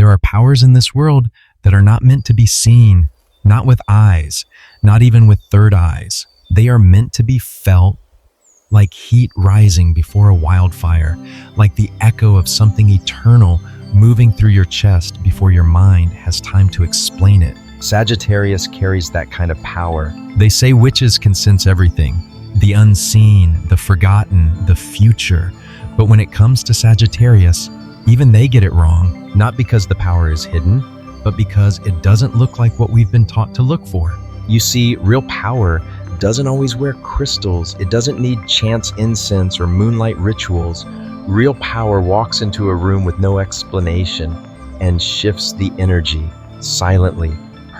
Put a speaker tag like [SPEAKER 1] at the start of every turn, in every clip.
[SPEAKER 1] There are powers in this world that are not meant to be seen, not with eyes, not even with third eyes. They are meant to be felt, like heat rising before a wildfire, like the echo of something eternal moving through your chest before your mind has time to explain it.
[SPEAKER 2] Sagittarius carries that kind of power.
[SPEAKER 1] They say witches can sense everything, the unseen, the forgotten, the future. But when it comes to Sagittarius, even they get it wrong, not because the power is hidden, but because it doesn't look like what we've been taught to look for.
[SPEAKER 2] You see, real power doesn't always wear crystals. It doesn't need chance incense or moonlight rituals. Real power walks into a room with no explanation and shifts the energy silently,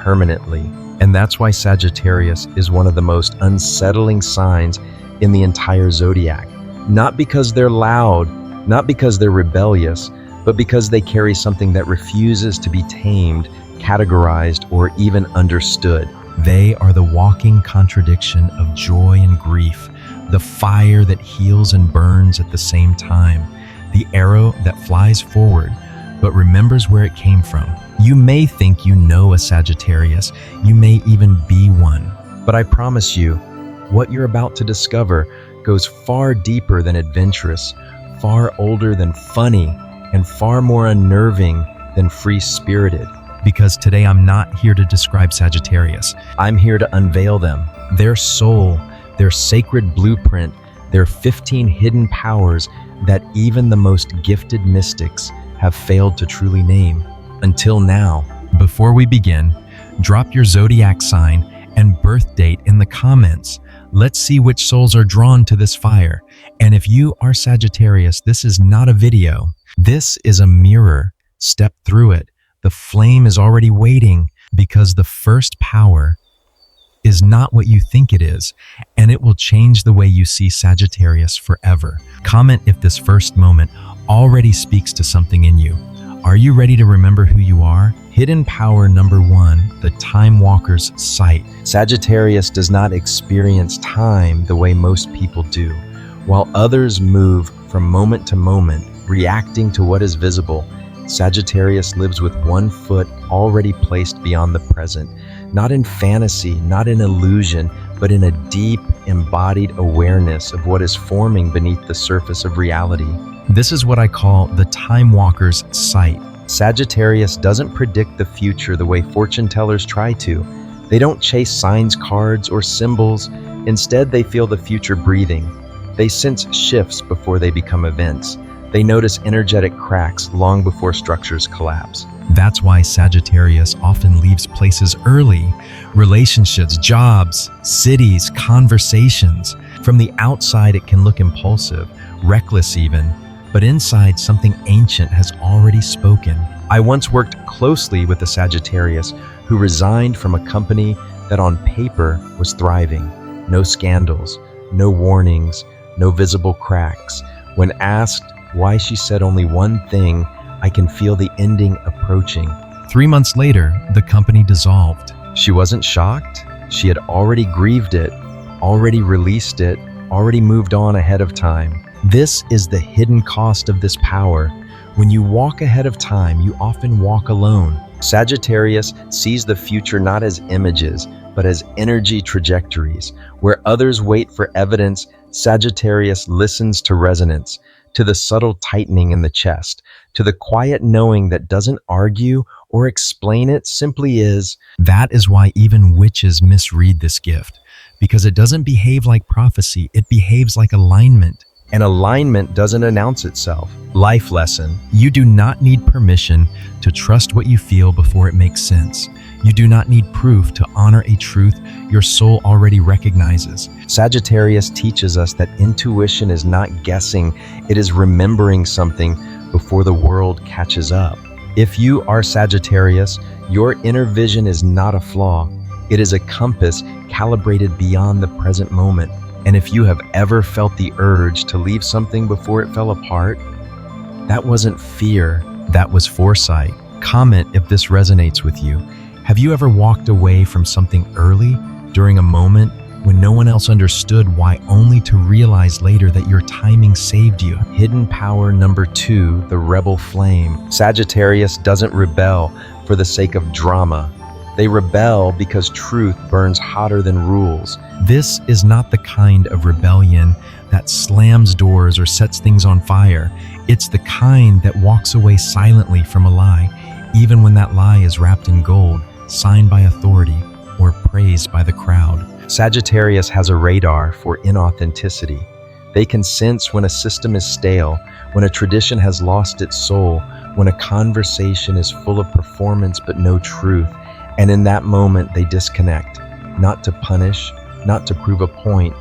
[SPEAKER 2] permanently. And that's why Sagittarius is one of the most unsettling signs in the entire zodiac. Not because they're loud, not because they're rebellious, but because they carry something that refuses to be tamed, categorized, or even understood.
[SPEAKER 1] They are the walking contradiction of joy and grief, the fire that heals and burns at the same time, the arrow that flies forward but remembers where it came from. You may think you know a Sagittarius, you may even be one,
[SPEAKER 2] but I promise you, what you're about to discover goes far deeper than adventurous, far older than funny, and far more unnerving than free-spirited.
[SPEAKER 1] Because today I'm not here to describe Sagittarius.
[SPEAKER 2] I'm here to unveil them, their soul, their sacred blueprint, their 15 hidden powers that even the most gifted mystics have failed to truly name until now.
[SPEAKER 1] Before we begin, drop your zodiac sign and birth date in the comments. Let's see which souls are drawn to this fire. And if you are Sagittarius, this is not a video. This is a mirror. Step through it. The flame is already waiting, because the first power is not what you think it is, and it will change the way you see Sagittarius forever. Comment if this first moment already speaks to something in you. Are you ready to remember who you are? Hidden power number 1, the time walker's sight.
[SPEAKER 2] Sagittarius does not experience time the way most people do. While others move from moment to moment, reacting to what is visible, Sagittarius lives with one foot already placed beyond the present, not in fantasy, not in illusion, but in a deep, embodied awareness of what is forming beneath the surface of reality.
[SPEAKER 1] This is what I call the time walker's sight.
[SPEAKER 2] Sagittarius doesn't predict the future the way fortune tellers try to. They don't chase signs, cards, or symbols. Instead, they feel the future breathing. They sense shifts before they become events. They notice energetic cracks long before structures collapse.
[SPEAKER 1] That's why Sagittarius often leaves places early. Relationships, jobs, cities, conversations. From the outside, it can look impulsive, reckless even, but inside, something ancient has already spoken.
[SPEAKER 2] I once worked closely with a Sagittarius who resigned from a company that on paper was thriving. No scandals, no warnings, no visible cracks. When asked why, she said only one thing: I can feel the ending approaching.
[SPEAKER 1] 3 months later, the company dissolved.
[SPEAKER 2] She wasn't shocked. She had already grieved it, already released it, already moved on ahead of time. This is the hidden cost of this power. When you walk ahead of time, you often walk alone. Sagittarius sees the future not as images, but as energy trajectories. Where others wait for evidence, Sagittarius listens to resonance, to the subtle tightening in the chest, to the quiet knowing that doesn't argue or explain, it simply is.
[SPEAKER 1] That is why even witches misread this gift, because it doesn't behave like prophecy, it behaves like alignment.
[SPEAKER 2] And alignment doesn't announce itself. Life lesson.
[SPEAKER 1] You do not need permission to trust what you feel before it makes sense. You do not need proof to honor a truth your soul already recognizes.
[SPEAKER 2] Sagittarius teaches us that intuition is not guessing, it is remembering something before the world catches up. If you are Sagittarius, your inner vision is not a flaw. It is a compass calibrated beyond the present moment. And if you have ever felt the urge to leave something before it fell apart, that wasn't fear, that was foresight. Comment if this resonates with you. Have you ever walked away from something early during a moment
[SPEAKER 1] when no one else understood why, only to realize later that your timing saved you.
[SPEAKER 2] Hidden power number 2, the rebel flame. Sagittarius doesn't rebel for the sake of drama. They rebel because truth burns hotter than rules.
[SPEAKER 1] This is not the kind of rebellion that slams doors or sets things on fire. It's the kind that walks away silently from a lie, even when that lie is wrapped in gold, signed by authority, or praised by the crowd.
[SPEAKER 2] Sagittarius has a radar for inauthenticity. They can sense when a system is stale, when a tradition has lost its soul, when a conversation is full of performance but no truth. And in that moment, they disconnect, not to punish, not to prove a point,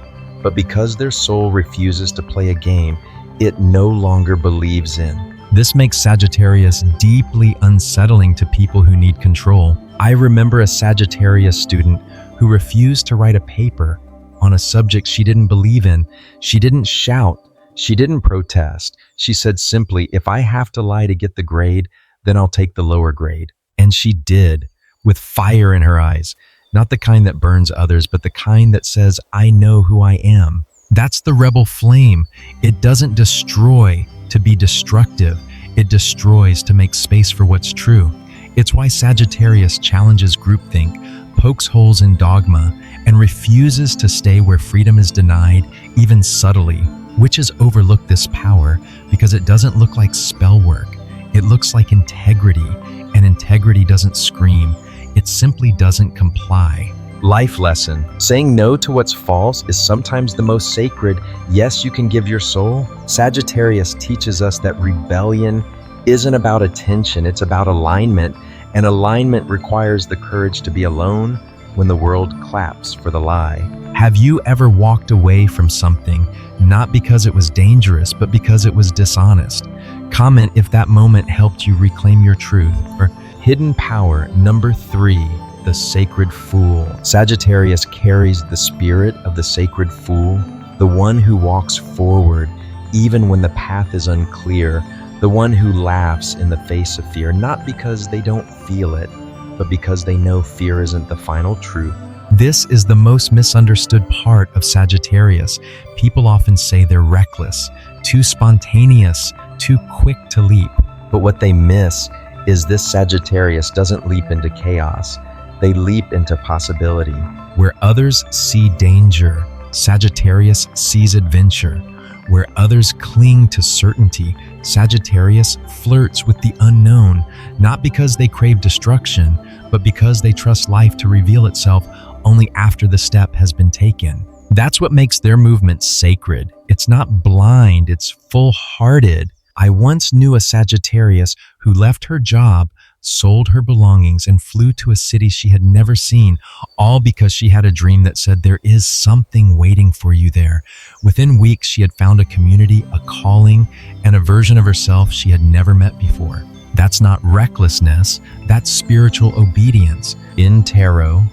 [SPEAKER 2] but because their soul refuses to play a game it no longer believes in.
[SPEAKER 1] This makes Sagittarius deeply unsettling to people who need control.
[SPEAKER 2] I remember a Sagittarius student who refused to write a paper on a subject she didn't believe in. She didn't shout. She didn't protest. She said simply, "If I have to lie to get the grade, then I'll take the lower grade." And she did, with fire in her eyes. Not the kind that burns others, but the kind that says, "I know who I am." That's the rebel flame. It doesn't destroy to be destructive. It destroys to make space for what's true. It's why Sagittarius challenges groupthink, pokes holes in dogma, and refuses to stay where freedom is denied, even subtly. Witches overlook this power because it doesn't look like spell work. It looks like integrity, and integrity doesn't scream. It simply doesn't comply. Life lesson. Saying no to what's false is sometimes the most sacred. Yes, you can give your soul. Sagittarius teaches us that rebellion isn't about attention, it's about alignment. And alignment requires the courage to be alone when the world claps for the lie.
[SPEAKER 1] Have you ever walked away from something, not because it was dangerous, but because it was dishonest? Comment if that moment helped you reclaim your truth. Or
[SPEAKER 2] hidden power number 3, the sacred fool. Sagittarius carries the spirit of the sacred fool, the one who walks forward even when the path is unclear, the one who laughs in the face of fear, not because they don't feel it, but because they know fear isn't the final truth.
[SPEAKER 1] This is the most misunderstood part of Sagittarius. People often say they're reckless, too spontaneous, too quick to leap.
[SPEAKER 2] But what they miss is this Sagittarius doesn't leap into chaos. They leap into possibility.
[SPEAKER 1] Where others see danger, Sagittarius sees adventure. Where others cling to certainty, Sagittarius flirts with the unknown, not because they crave destruction, but because they trust life to reveal itself only after the step has been taken. That's what makes their movement sacred. It's not blind, it's full-hearted. I once knew a Sagittarius who left her job, sold her belongings, and flew to a city she had never seen, all because she had a dream that said there is something waiting for you there. Within weeks, she had found a community, a calling, and a version of herself she had never met before. That's not recklessness, that's spiritual obedience.
[SPEAKER 2] In tarot,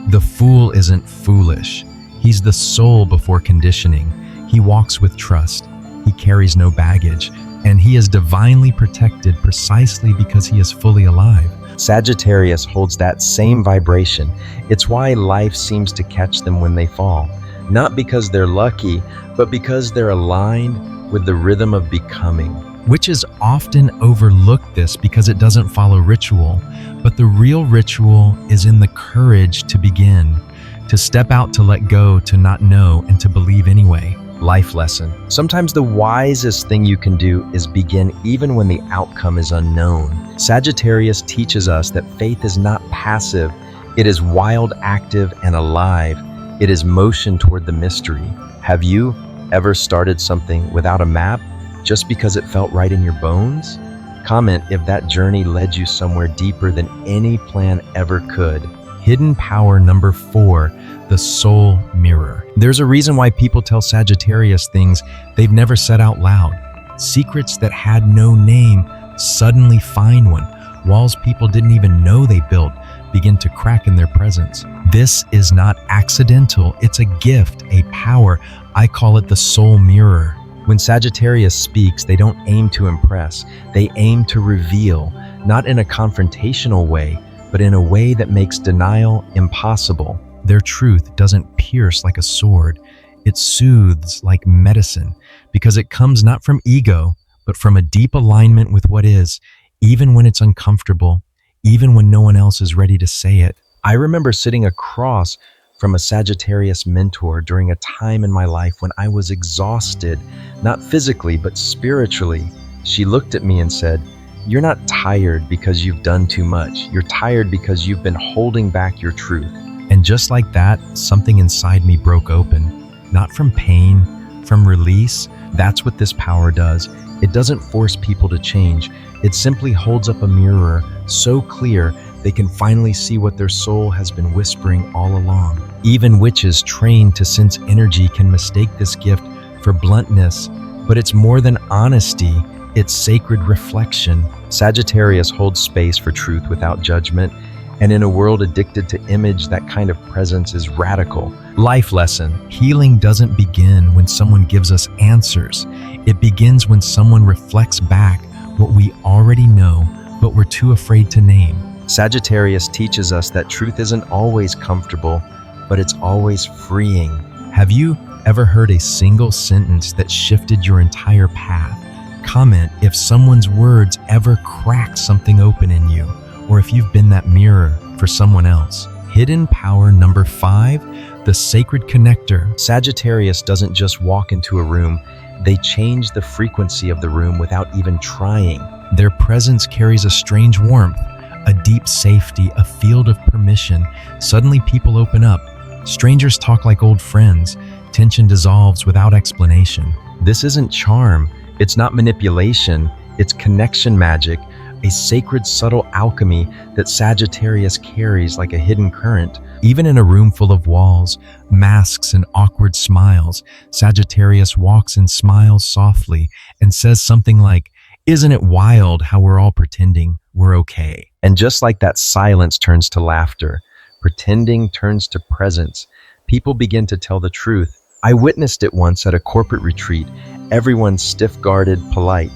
[SPEAKER 1] the fool isn't foolish. He's the soul before conditioning. He walks with trust. He carries no baggage. And he is divinely protected precisely because he is fully alive.
[SPEAKER 2] Sagittarius holds that same vibration. It's why life seems to catch them when they fall. Not because they're lucky, but because they're aligned with the rhythm of becoming.
[SPEAKER 1] Witches often overlook this because it doesn't follow ritual. But the real ritual is in the courage to begin, to step out, to let go, to not know, and to believe anyway.
[SPEAKER 2] Life lesson. Sometimes the wisest thing you can do is begin even when the outcome is unknown. Sagittarius teaches us that faith is not passive. It is wild, active, and alive. It is motion toward the mystery. Have you ever started something without a map just because it felt right in your bones? Comment if that journey led you somewhere deeper than any plan ever could.
[SPEAKER 1] Hidden power number 4, the soul mirror. There's a reason why people tell Sagittarius things they've never said out loud. Secrets that had no name suddenly find one. Walls people didn't even know they built begin to crack in their presence. This is not accidental. It's a gift, a power. I call it the soul mirror.
[SPEAKER 2] When Sagittarius speaks, they don't aim to impress. They aim to reveal, not in a confrontational way, but in a way that makes denial impossible.
[SPEAKER 1] Their truth doesn't pierce like a sword. It soothes like medicine because it comes not from ego, but from a deep alignment with what is, even when it's uncomfortable, even when no one else is ready to say it.
[SPEAKER 2] I remember sitting across from a Sagittarius mentor during a time in my life when I was exhausted, not physically, but spiritually. She looked at me and said, "You're not tired because you've done too much. You're tired because you've been holding back your truth."
[SPEAKER 1] And just like that, something inside me broke open. Not from pain, from release. That's what this power does. It doesn't force people to change. It simply holds up a mirror so clear they can finally see what their soul has been whispering all along. Even witches trained to sense energy can mistake this gift for bluntness, but it's more than honesty. It's sacred reflection. Sagittarius holds space for truth without judgment, and in a world addicted to image, that kind of presence is radical. Life lesson. Healing doesn't begin when someone gives us answers. It begins when someone reflects back what we already know, but we're too afraid to name.
[SPEAKER 2] Sagittarius teaches us that truth isn't always comfortable, but it's always freeing.
[SPEAKER 1] Have you ever heard a single sentence that shifted your entire path? Comment if someone's words ever cracked something open in you, or if you've been that mirror for someone else. Hidden power number 5, the sacred connector.
[SPEAKER 2] Sagittarius doesn't just walk into a room, they change the frequency of the room without even trying.
[SPEAKER 1] Their presence carries a strange warmth, a deep safety, a field of permission. Suddenly people open up. Strangers talk like old friends. Tension dissolves without explanation.
[SPEAKER 2] This isn't charm. It's not manipulation. It's connection magic, a sacred subtle alchemy that Sagittarius carries like a hidden current.
[SPEAKER 1] Even in a room full of walls, masks, and awkward smiles, Sagittarius walks and smiles softly and says something like, "Isn't it wild how we're all pretending we're okay?"
[SPEAKER 2] And just like that, silence turns to laughter. Pretending turns to presence. People begin to tell the truth. I witnessed it once at a corporate retreat. Everyone stiff-guarded, polite.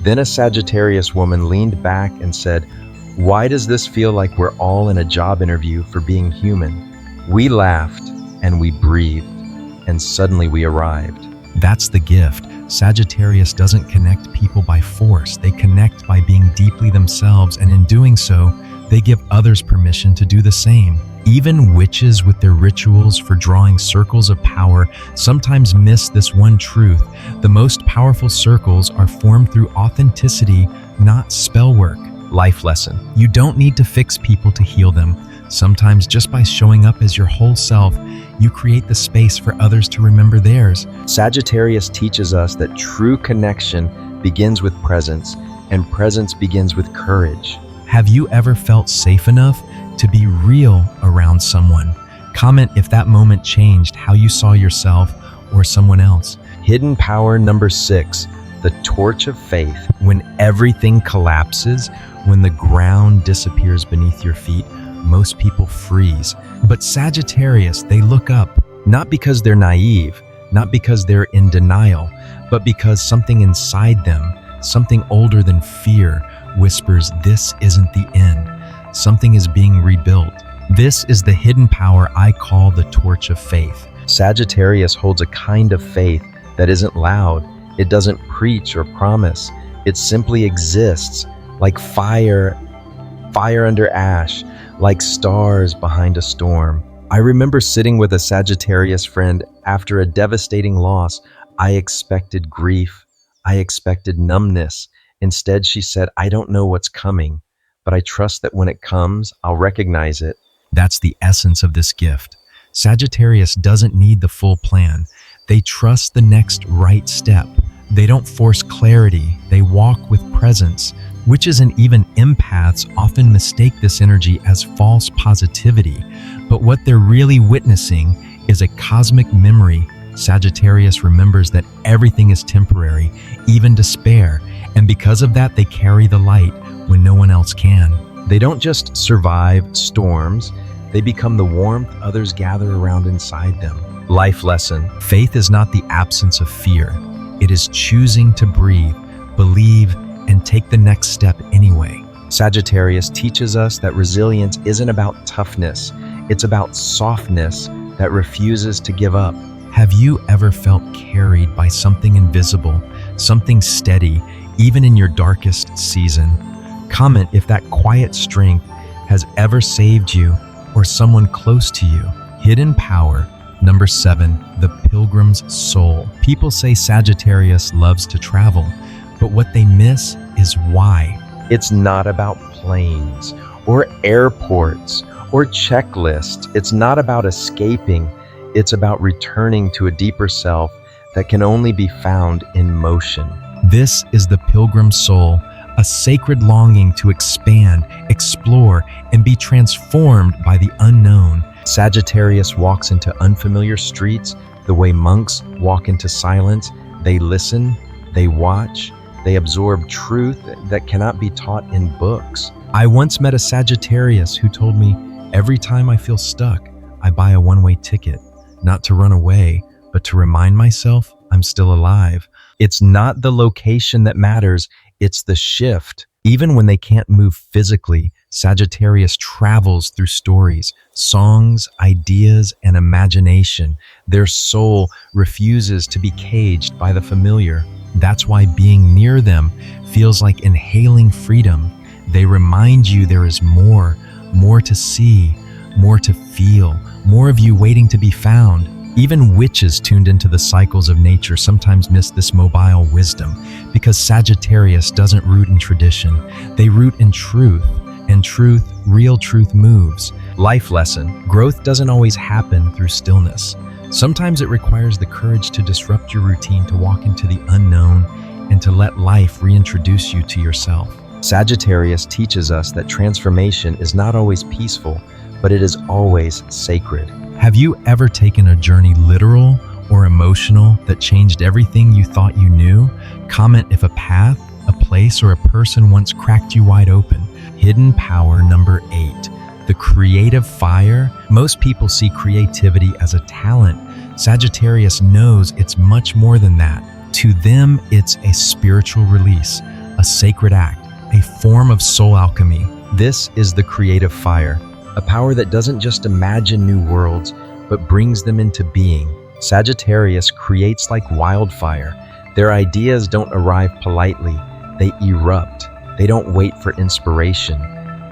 [SPEAKER 2] Then a Sagittarius woman leaned back and said, "Why does this feel like we're all in a job interview for being human?" We laughed and we breathed, and suddenly we arrived.
[SPEAKER 1] That's the gift. Sagittarius doesn't connect people by force. They connect by being deeply themselves, and in doing so, they give others permission to do the same. Even witches with their rituals for drawing circles of power sometimes miss this one truth. The most powerful circles are formed through authenticity, not spell work. Life lesson. You don't need to fix people to heal them. Sometimes just by showing up as your whole self, you create the space for others to remember theirs.
[SPEAKER 2] Sagittarius teaches us that true connection begins with presence, and presence begins with courage.
[SPEAKER 1] Have you ever felt safe enough to be real around someone? Comment if that moment changed how you saw yourself or someone else.
[SPEAKER 2] Hidden power number 6, the torch of faith.
[SPEAKER 1] When everything collapses, when the ground disappears beneath your feet, most people freeze. But Sagittarius, they look up, not because they're naive, not because they're in denial, but because something inside them, something older than fear, whispers, "This isn't the end. Something is being rebuilt." This is the hidden power I call the torch of faith.
[SPEAKER 2] Sagittarius holds a kind of faith that isn't loud. It doesn't preach or promise. It simply exists, like fire under ash, like stars behind a storm. I remember sitting with a Sagittarius friend after a devastating loss. I expected grief. I expected numbness. Instead, she said, "I don't know what's coming, but I trust that when it comes, I'll recognize it."
[SPEAKER 1] That's the essence of this gift. Sagittarius doesn't need the full plan. They trust the next right step. They don't force clarity. They walk with presence. Witches and even empaths often mistake this energy as false positivity, but what they're really witnessing is a cosmic memory. Sagittarius remembers that everything is temporary, even despair, and because of that, they carry the light when no one else can.
[SPEAKER 2] They don't just survive storms, they become the warmth others gather around inside them. Life lesson.
[SPEAKER 1] Faith is not the absence of fear. It is choosing to breathe, believe, and take the next step anyway.
[SPEAKER 2] Sagittarius teaches us that resilience isn't about toughness, It's about softness that refuses to give up.
[SPEAKER 1] Have you ever felt carried by something invisible, something steady, even in your darkest season? Comment if that quiet strength has ever saved you or someone close to you. Hidden power. Number 7, the pilgrim's soul. People say Sagittarius loves to travel, but what they miss is why.
[SPEAKER 2] It's not about planes or airports or checklists. It's not about escaping. It's about returning to a deeper self that can only be found in motion.
[SPEAKER 1] This is the pilgrim's soul, a sacred longing to expand, explore, and be transformed by the unknown.
[SPEAKER 2] Sagittarius walks into unfamiliar streets the way monks walk into silence. They listen, they watch, they absorb truth that cannot be taught in books.
[SPEAKER 1] I once met a Sagittarius who told me, every time I feel stuck, I buy a one-way ticket, not to run away, but to remind myself I'm still alive.
[SPEAKER 2] It's not the location that matters, it's the shift.
[SPEAKER 1] Even when they can't move physically, Sagittarius travels through stories, songs, ideas, and imagination. Their soul refuses to be caged by the familiar. That's why being near them feels like inhaling freedom. They remind you there is more to see, more to feel, more of you waiting to be found. Even witches tuned into the cycles of nature sometimes miss this mobile wisdom, because Sagittarius doesn't root in tradition. They root in truth, and truth, real truth, moves.
[SPEAKER 2] Life lesson: growth doesn't always happen through stillness.
[SPEAKER 1] Sometimes it requires the courage to disrupt your routine, to walk into the unknown, and to let life reintroduce you to yourself.
[SPEAKER 2] Sagittarius teaches us that transformation is not always peaceful, but it is always sacred.
[SPEAKER 1] Have you ever taken a journey, literal or emotional, that changed everything you thought you knew? Comment if a path, a place, or a person once cracked you wide open. Hidden power. Number 8, the creative fire. Most people see creativity as a talent. Sagittarius knows it's much more than that. To them, it's a spiritual release, a sacred act, a form of soul alchemy.
[SPEAKER 2] This is the creative fire, a power that doesn't just imagine new worlds, but brings them into being. Sagittarius creates like wildfire. Their ideas don't arrive politely, they erupt. They don't wait for inspiration,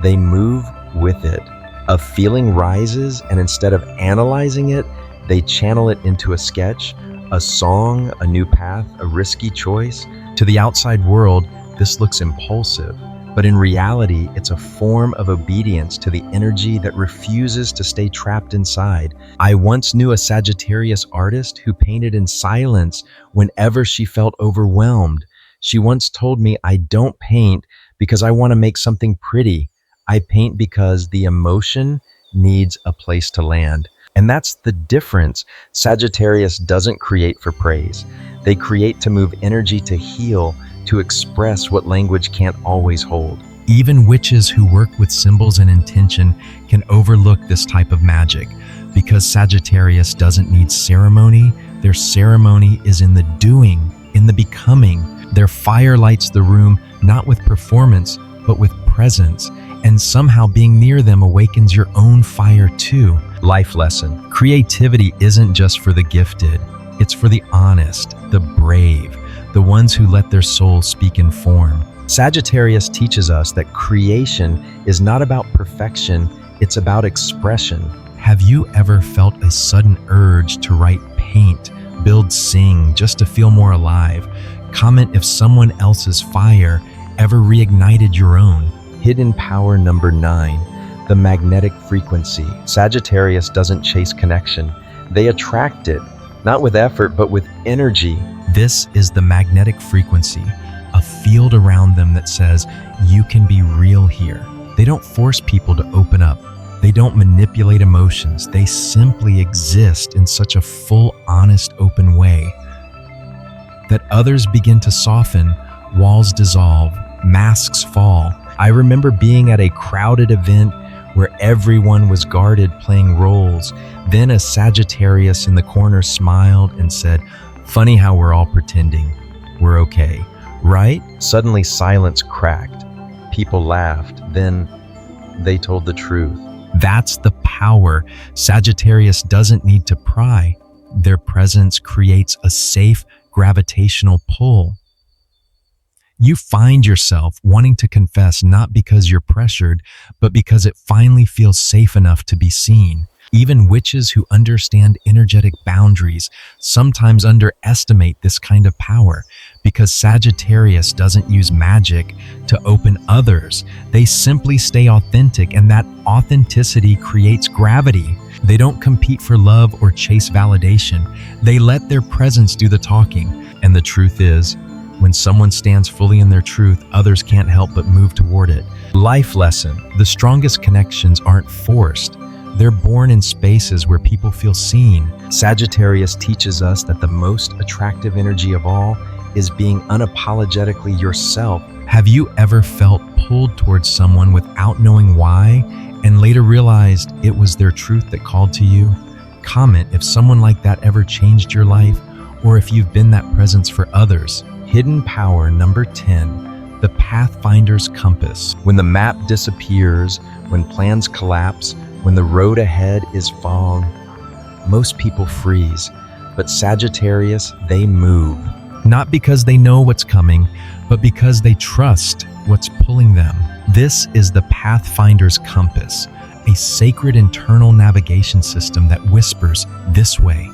[SPEAKER 2] they move with it. A feeling rises, and instead of analyzing it, they channel it into a sketch, a song, a new path, a risky choice. To the outside world, this looks impulsive, but in reality, it's a form of obedience to the energy that refuses to stay trapped inside. I once knew a Sagittarius artist who painted in silence whenever she felt overwhelmed. She once told me, "I don't paint because I want to make something pretty. I paint because the emotion needs a place to land." And that's the difference. Sagittarius doesn't create for praise. They create to move energy, to heal, to express what language can't always hold.
[SPEAKER 1] Even witches who work with symbols and intention can overlook this type of magic, because Sagittarius doesn't need ceremony. Their ceremony is in the doing, in the becoming. Their fire lights the room, not with performance, but with presence. And somehow being near them awakens your own fire too.
[SPEAKER 2] Life lesson:
[SPEAKER 1] creativity isn't just for the gifted. It's for the honest, the brave, the ones who let their soul speak in form.
[SPEAKER 2] Sagittarius teaches us that creation is not about perfection, it's about expression.
[SPEAKER 1] Have you ever felt a sudden urge to write, paint, build, sing, just to feel more alive? Comment if someone else's fire ever reignited your own.
[SPEAKER 2] Hidden power. Number 9, the magnetic frequency. Sagittarius doesn't chase connection. They attract it, not with effort, but with energy.
[SPEAKER 1] This is the magnetic frequency, a field around them that says, you can be real here. They don't force people to open up. They don't manipulate emotions. They simply exist in such a full, honest, open way that others begin to soften, walls dissolve, masks fall. I remember being at a crowded event where everyone was guarded, playing roles. Then a Sagittarius in the corner smiled and said, "Funny how we're all pretending. We're okay, right?"
[SPEAKER 2] Suddenly silence cracked. People laughed. Then they told the truth.
[SPEAKER 1] That's the power. Sagittarius doesn't need to pry. Their presence creates a safe gravitational pull. You find yourself wanting to confess not because you're pressured, but because it finally feels safe enough to be seen. Even witches who understand energetic boundaries sometimes underestimate this kind of power, because Sagittarius doesn't use magic to open others. They simply stay authentic, and that authenticity creates gravity. They don't compete for love or chase validation. They let their presence do the talking. And the truth is, when someone stands fully in their truth, others can't help but move toward it. Life lesson: the strongest connections aren't forced. They're born in spaces where people feel seen.
[SPEAKER 2] Sagittarius teaches us that the most attractive energy of all is being unapologetically yourself.
[SPEAKER 1] Have you ever felt pulled towards someone without knowing why, and later realized it was their truth that called to you? Comment if someone like that ever changed your life, or if you've been that presence for others.
[SPEAKER 2] Hidden power number 10, the pathfinder's compass. When the map disappears, when plans collapse, when the road ahead is fog, most people freeze. But Sagittarius, they move.
[SPEAKER 1] Not because they know what's coming, but because they trust what's pulling them. This is the pathfinder's compass, a sacred internal navigation system that whispers this way,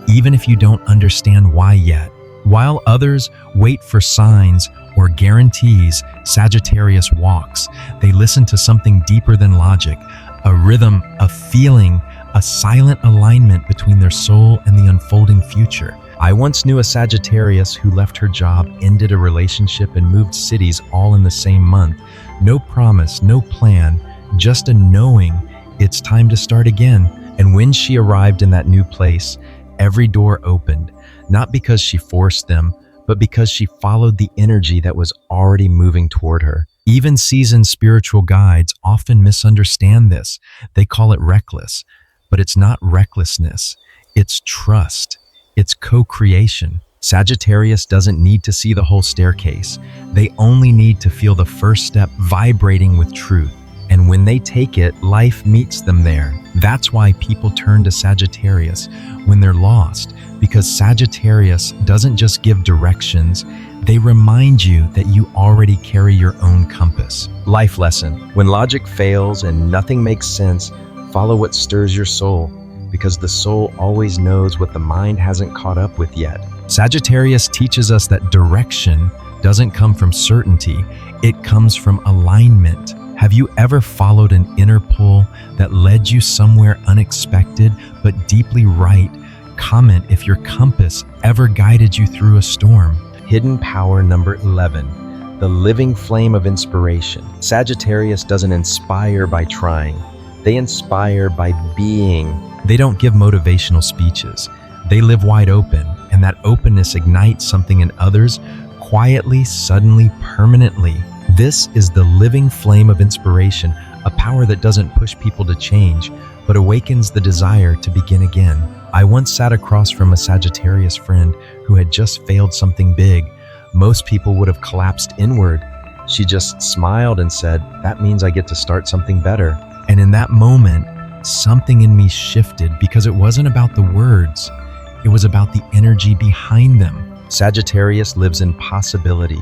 [SPEAKER 1] even if you don't understand why yet. While others wait for signs or guarantees, Sagittarius walks. They listen to something deeper than logic, a rhythm, a feeling, a silent alignment between their soul and the unfolding future. I once knew a Sagittarius who left her job, ended a relationship, and moved cities all in the same month. No promise, no plan, just a knowing it's time to start again. And when she arrived in that new place, every door opened, not because she forced them, but because she followed the energy that was already moving toward her. Even seasoned spiritual guides often misunderstand this. They call it reckless, but it's not recklessness. It's trust. It's co-creation. Sagittarius doesn't need to see the whole staircase. They only need to feel the first step vibrating with truth. And when they take it, life meets them there. That's why people turn to Sagittarius when they're lost, because Sagittarius doesn't just give directions, they remind you that you already carry your own compass.
[SPEAKER 2] Life lesson: when logic fails and nothing makes sense, follow what stirs your soul, because the soul always knows what the mind hasn't caught up with yet.
[SPEAKER 1] Sagittarius teaches us that direction doesn't come from certainty, it comes from alignment. Have you ever followed an inner pull that led you somewhere unexpected but deeply right? Comment if your compass ever guided you through a storm.
[SPEAKER 2] Hidden power number 11, the living flame of inspiration. Sagittarius doesn't inspire by trying. They inspire by being.
[SPEAKER 1] They don't give motivational speeches. They live wide open, and that openness ignites something in others, quietly, suddenly, permanently. This is the living flame of inspiration, a power that doesn't push people to change, but awakens the desire to begin again. I once sat across from a Sagittarius friend who had just failed something big. Most people would have collapsed inward. She just smiled and said, "That means I get to start something better." And in that moment, something in me shifted, because it wasn't about the words. It was about the energy behind them.
[SPEAKER 2] Sagittarius lives in possibility,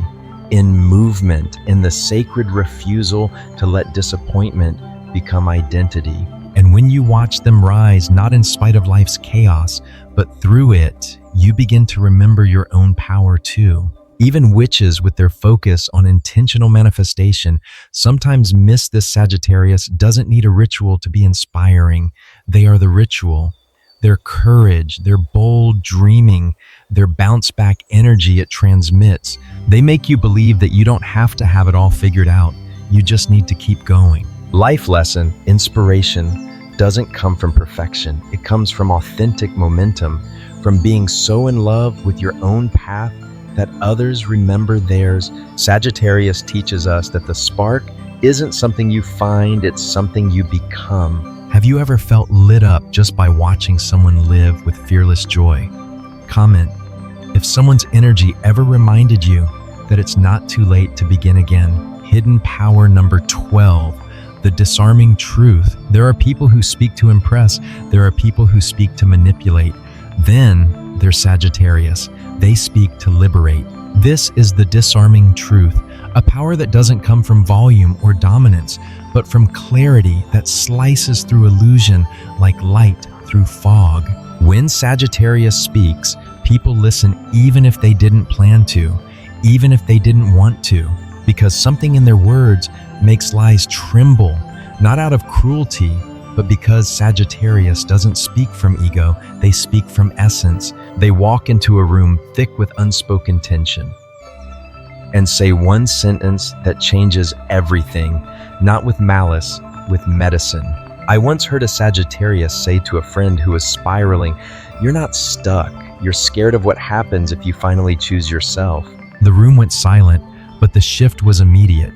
[SPEAKER 2] in movement, in the sacred refusal to let disappointment become identity.
[SPEAKER 1] And when you watch them rise, not in spite of life's chaos, but through it, you begin to remember your own power too. Even witches, with their focus on intentional manifestation, sometimes miss this. Sagittarius doesn't need a ritual to be inspiring. They are the ritual. Their courage, their bold dreaming, their bounce-back energy it transmits. They make you believe that you don't have to have it all figured out. You just need to keep going.
[SPEAKER 2] Life lesson: inspiration doesn't come from perfection. It comes from authentic momentum, from being so in love with your own path that others remember theirs. Sagittarius teaches us that the spark isn't something you find, it's something you become.
[SPEAKER 1] Have you ever felt lit up just by watching someone live with fearless joy? Comment if someone's energy ever reminded you that it's not too late to begin again. Hidden power number 12, the disarming truth. There are people who speak to impress. There are people who speak to manipulate. Then there's Sagittarius. They speak to liberate. This is the disarming truth, a power that doesn't come from volume or dominance, but from clarity that slices through illusion like light through fog. When Sagittarius speaks, people listen even if they didn't plan to, even if they didn't want to, because something in their words makes lies tremble, not out of cruelty, but because Sagittarius doesn't speak from ego, they speak from essence. They walk into a room thick with unspoken tension and say one sentence that changes everything, not with malice, with medicine. I once heard a Sagittarius say to a friend who was spiraling, "You're not stuck. You're scared of what happens if you finally choose yourself." The room went silent, but the shift was immediate.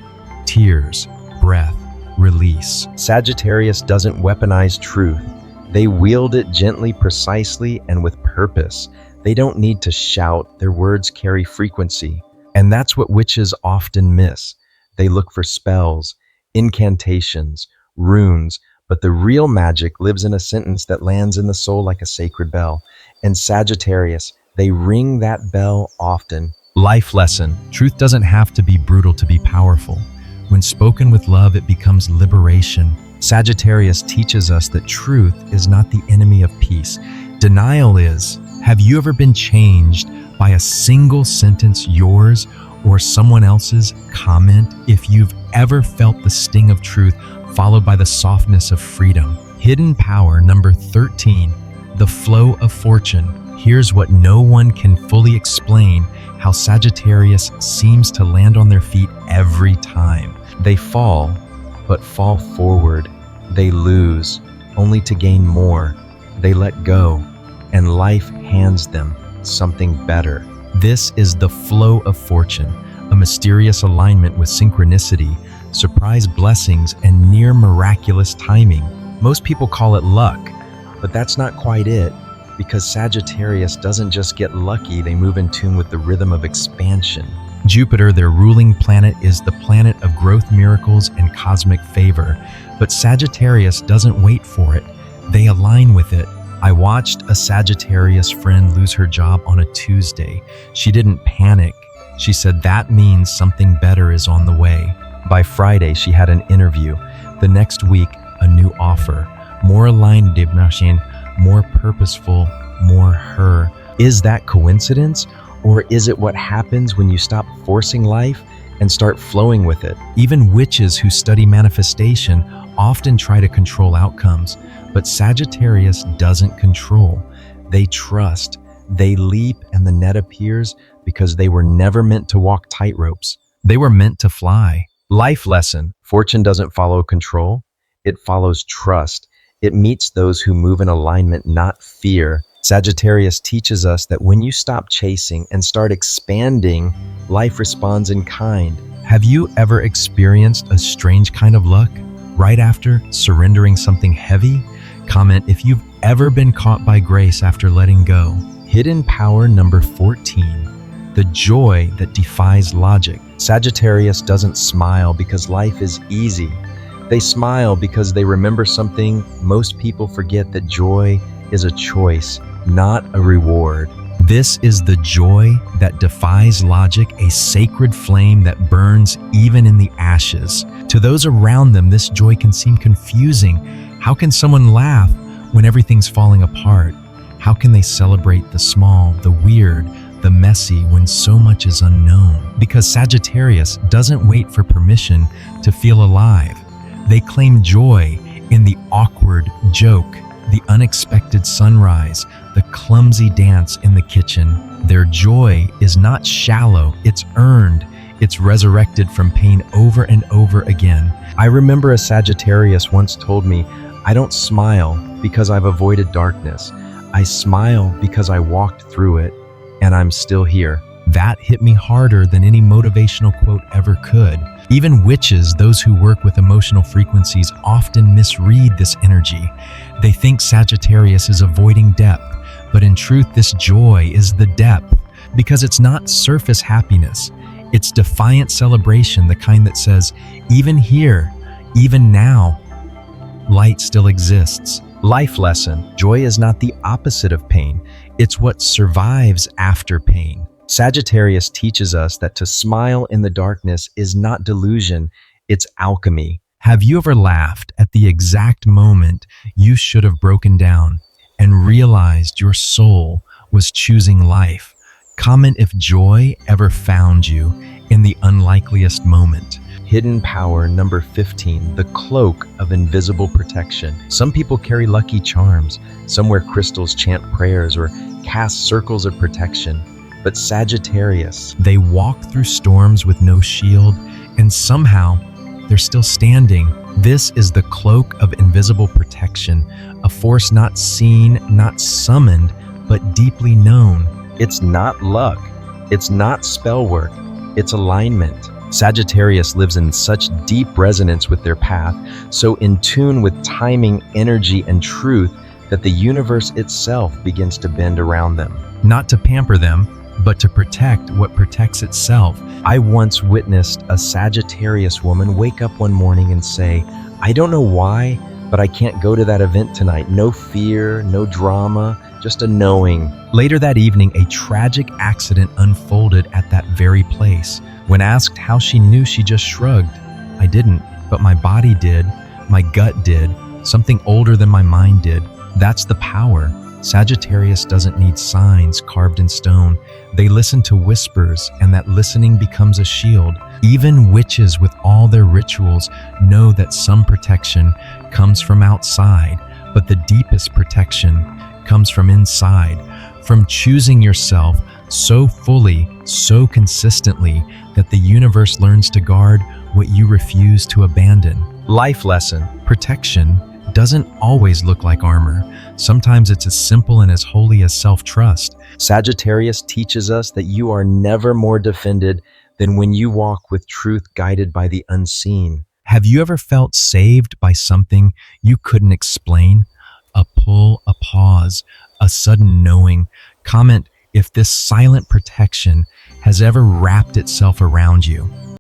[SPEAKER 1] Tears, breath, release.
[SPEAKER 2] Sagittarius doesn't weaponize truth. They wield it gently, precisely, and with purpose. They don't need to shout. Their words carry frequency. And that's what witches often miss. They look for spells, incantations, runes, but the real magic lives in a sentence that lands in the soul like a sacred bell. And Sagittarius, they ring that bell often.
[SPEAKER 1] Life lesson. Truth doesn't have to be brutal to be powerful. When spoken with love, it becomes liberation. Sagittarius teaches us that truth is not the enemy of peace. Denial is. Have you ever been changed by a single sentence, yours or someone else's comment? If you've ever felt the sting of truth followed by the softness of freedom. Hidden power number 13, the flow of fortune. Here's what no one can fully explain: how Sagittarius seems to land on their feet every time. They fall, but fall forward. They lose, only to gain more. They let go, and life hands them something better. This is the flow of fortune, a mysterious alignment with synchronicity, surprise blessings, and near miraculous timing. Most people call it luck, but that's not quite it, because Sagittarius doesn't just get lucky, they move in tune with the rhythm of expansion. Jupiter, their ruling planet, is the planet of growth, miracles, and cosmic favor, but Sagittarius doesn't wait for it. They align with it. I watched a Sagittarius friend lose her job on a Tuesday. She didn't panic. She said that means something better is on the way. By Friday, she had an interview. The next week, a new offer. More aligned, more purposeful, more her. Is that coincidence? Or is it what happens when you stop forcing life and start flowing with it? Even witches who study manifestation often try to control outcomes, but Sagittarius doesn't control. They trust. They leap and the net appears because they were never meant to walk tightropes. They were meant to fly. Life lesson. Fortune doesn't follow control. It follows trust. It meets those who move in alignment, not fear. Sagittarius teaches us that when you stop chasing and start expanding, life responds in kind. Have you ever experienced a strange kind of luck right after surrendering something heavy? Comment if you've ever been caught by grace after letting go. Hidden power number 14, the joy that defies logic. Sagittarius doesn't smile because life is easy. They smile because they remember something most people forget, that joy is a choice, not a reward. This is the joy that defies logic, a sacred flame that burns even in the ashes. To those around them, this joy can seem confusing. How can someone laugh when everything's falling apart? How can they celebrate the small, the weird, the messy when so much is unknown? Because Sagittarius doesn't wait for permission to feel alive. They claim joy in the awkward joke, the unexpected sunrise, the clumsy dance in the kitchen. Their joy is not shallow, it's earned. It's resurrected from pain over and over again. I remember a Sagittarius once told me, "I don't smile because I've avoided darkness. I smile because I walked through it, and I'm still here." That hit me harder than any motivational quote ever could. Even witches, those who work with emotional frequencies, often misread this energy. They think Sagittarius is avoiding depth, but in truth, this joy is the depth, because it's not surface happiness. It's defiant celebration, the kind that says, even here, Even now, light still exists.
[SPEAKER 2] Life lesson. Joy is not the opposite of pain.
[SPEAKER 1] It's what survives after pain.
[SPEAKER 2] Sagittarius teaches us that to smile in the darkness is not delusion, it's alchemy.
[SPEAKER 1] Have you ever laughed at the exact moment you should have broken down and realized your soul was choosing life? Comment if joy ever found you in the unlikeliest moment.
[SPEAKER 2] Hidden power number 15, the cloak of invisible protection. Some people carry lucky charms, some wear crystals, chant prayers, or cast circles of protection. But Sagittarius,
[SPEAKER 1] They walk through storms with no shield, and somehow they're still standing. This is the cloak of invisible protection, a force not seen, not summoned, but deeply known.
[SPEAKER 2] it's not luck, it's not spell work, it's alignment. Sagittarius lives in such deep resonance with their path, so in tune with timing, energy, and truth that the universe itself begins to bend around them.
[SPEAKER 1] Not to pamper them, but to protect what protects itself.
[SPEAKER 2] I once witnessed a Sagittarius woman wake up one morning and say, "I don't know why, but I can't go to that event tonight. No fear, no drama, just a knowing."
[SPEAKER 1] Later that evening, a tragic accident unfolded at that very place. When asked how she knew, she just shrugged. "I didn't, but my body did, my gut did, something older than my mind did." That's the power. Sagittarius doesn't need signs carved in stone. They listen to whispers, and that listening becomes a shield. Even witches with all their rituals know that some protection comes from outside, but the deepest protection comes from inside, from choosing yourself so fully, so consistently, that the universe learns to guard what you refuse to abandon.
[SPEAKER 2] Life lesson.
[SPEAKER 1] Protection doesn't always look like armor. Sometimes it's as simple and as holy as self-trust.
[SPEAKER 2] Sagittarius teaches us that you are never more defended than when you walk with truth guided by the unseen.
[SPEAKER 1] Have you ever felt saved by something you couldn't explain? A pull, a pause, a sudden knowing. Comment if this silent protection has ever wrapped itself around you.